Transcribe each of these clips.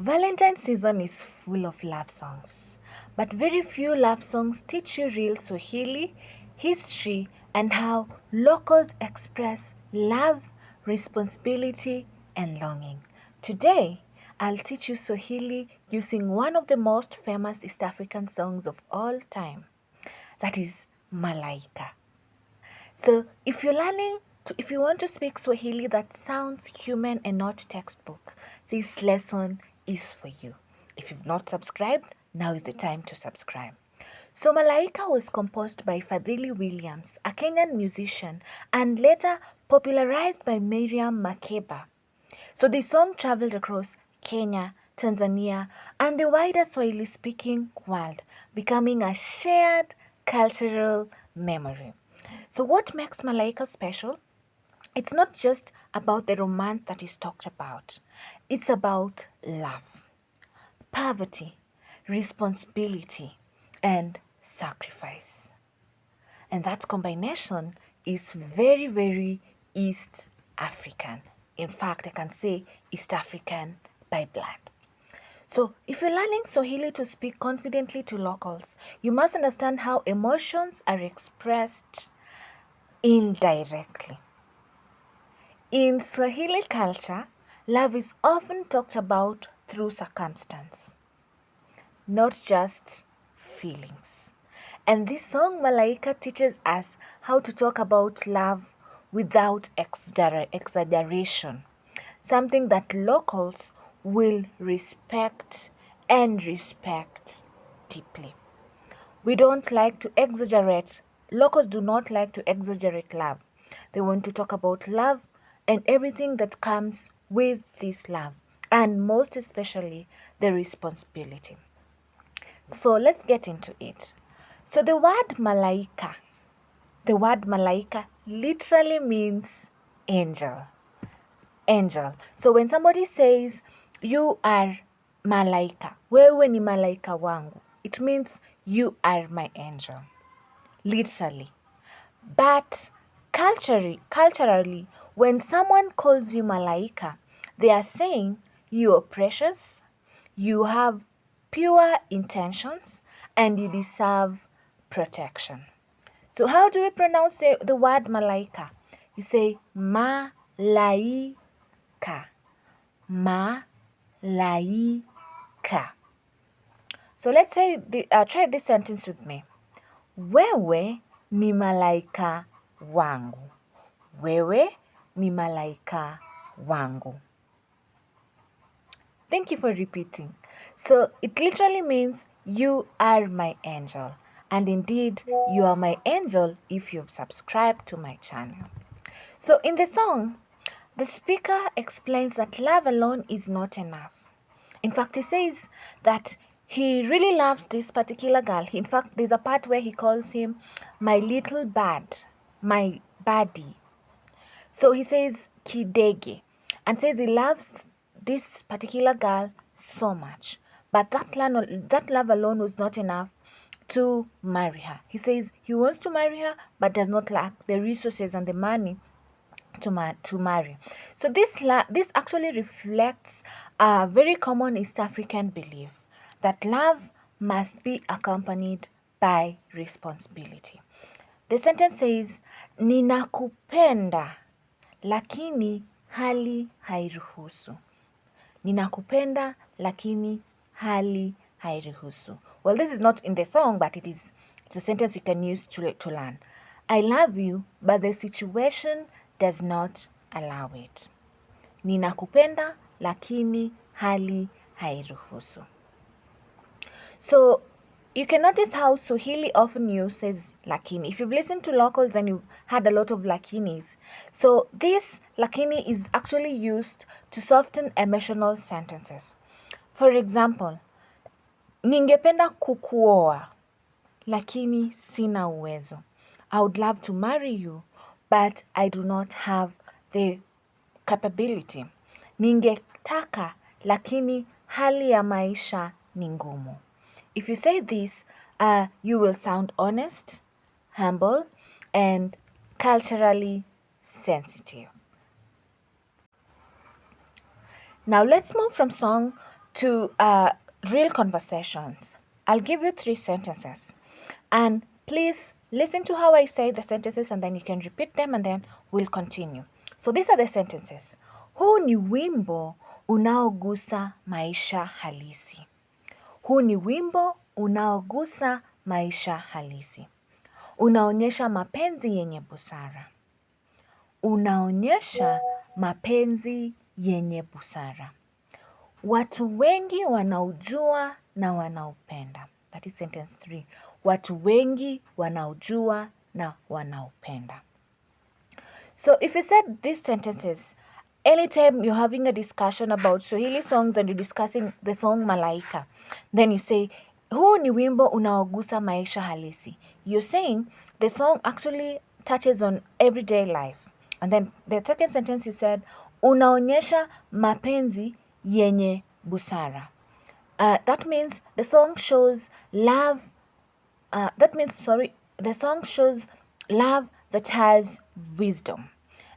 Valentine season is full of love songs, but very few love songs teach you real Swahili history and how locals express love, responsibility, and longing. Today, I'll teach you Swahili using one of the most famous East African songs of all time, that is Malaika. So, if you want to speak Swahili that sounds human and not textbook, this lesson is for you. If you've not subscribed, now is the time to subscribe. So, Malaika was composed by Fadhili Williams, a Kenyan musician, and later popularized by Miriam Makeba. So, the song traveled across Kenya, Tanzania, and the wider Swahili speaking world, becoming a shared cultural memory. So, what makes Malaika special? It's not just about the romance that is talked about, it's about love, poverty, responsibility, and sacrifice. And that combination is very, very East African. In fact, I can say East African by blood. So, if you're learning Swahili to speak confidently to locals, you must understand how emotions are expressed indirectly. In Swahili culture, love is often talked about through circumstance, not just feelings. And this song Malaika teaches us how to talk about love without exaggeration, something that locals will respect deeply. We don't like to exaggerate. Locals do not like to exaggerate love. They want to talk about love and everything that comes with this love, and most especially the responsibility. So let's get into it. So the word Malaika literally means angel. Angel. So when somebody says you are Malaika, wewe ni malaika wangu, it means you are my angel. Literally. But culturally, when someone calls you Malaika, they are saying you are precious, you have pure intentions, and you deserve protection. So, how do we pronounce the word Malaika? You say Malaika. Malaika. So, let's say, try this sentence with me. Wewe ni malaika wangu. Wewe ni malaika wangu. Thank you for repeating. So it literally means you are my angel. And indeed, you are my angel if you've subscribed to my channel. So in the song, the speaker explains that love alone is not enough. In fact, he says that he really loves this particular girl. In fact, there's a part where he calls him my little bird, my birdie. So he says Kidege and says he loves this particular girl so much. But that love alone was not enough to marry her. He says he wants to marry her but does not lack the resources and the money to marry. So this actually reflects a very common East African belief that love must be accompanied by responsibility. The sentence says, ninakupenda lakini hali hairuhusu. Ninakupenda lakini hali hairuhusu. Well, this is not in the song, but it's a sentence you can use to learn. I love you, but the situation does not allow it. Ninakupenda lakini hali hairuhusu. So you can notice how Swahili often uses lakini. If you've listened to locals, then you've had a lot of lakinis. So this lakini is actually used to soften emotional sentences. For example, ningependa kukuoa, lakini sina uwezo. I would love to marry you, but I do not have the capability. Ningetaka, lakini hali ya maisha ni ngumu. If you say this, you will sound honest, humble, and culturally sensitive. Now let's move from song to real conversations. I'll give you 3 sentences, and please listen to how I say the sentences, and then you can repeat them, and then we'll continue. So these are the sentences. Huu ni wimbo unaogusa maisha halisi. Huu ni wimbo unaogusa maisha halisi. Unaonyesha mapenzi yenye busara. Unaonyesha mapenzi yenye busara. Watu wengi wanaujua na wanaupenda. That is sentence 3. Watu wengi wanaujua na wanaupenda. So if you said these sentences, anytime you're having a discussion about Swahili songs and you're discussing the song Malaika, then you say, huu ni wimbo unaogusa maisha halisi. You're saying the song actually touches on everyday life. And then the second sentence you said, unaonyesha mapenzi yenye busara. That means the song shows love. The song shows love that has wisdom.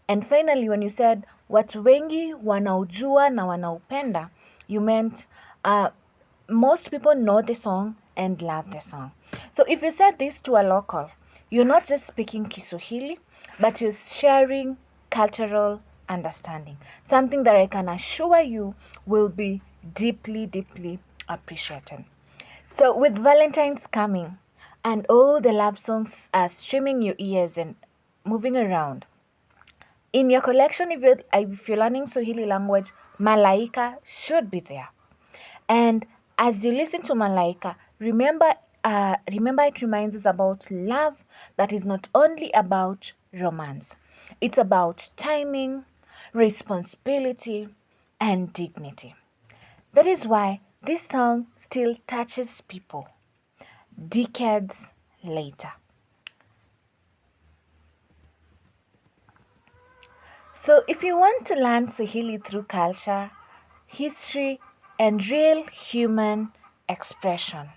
And finally, when you said watu wengi wanaujua na wanaupenda, you meant most people know the song and love the song. So if you said this to a local, you're not just speaking Kiswahili, but you're sharing cultural understanding. Something that I can assure you will be deeply, deeply appreciated. So with Valentine's coming and all the love songs are streaming your ears and moving around, in your collection, if you're learning Swahili language, Malaika should be there. And as you listen to Malaika, remember it reminds us about love that is not only about romance. It's about timing, responsibility, and dignity. That is why this song still touches people decades later. So if you want to learn Swahili through culture, history, and real human expression,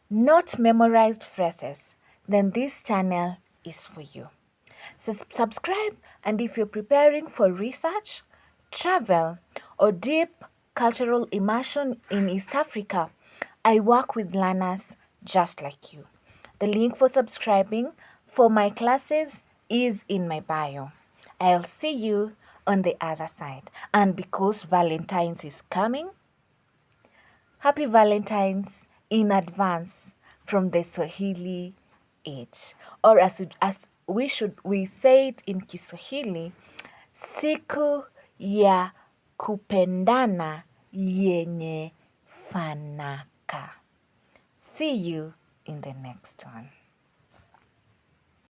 not memorized phrases, then this channel is for you. So subscribe, and if you're preparing for research, travel, or deep cultural immersion in East Africa, I work with learners just like you. The link for subscribing for my classes is in my bio. I'll see you on the other side. And because Valentine's is coming, happy Valentine's in advance from the Swahili age. Or as we say it in Kiswahili, siku ya kupendana yenye fanaka. See you in the next one.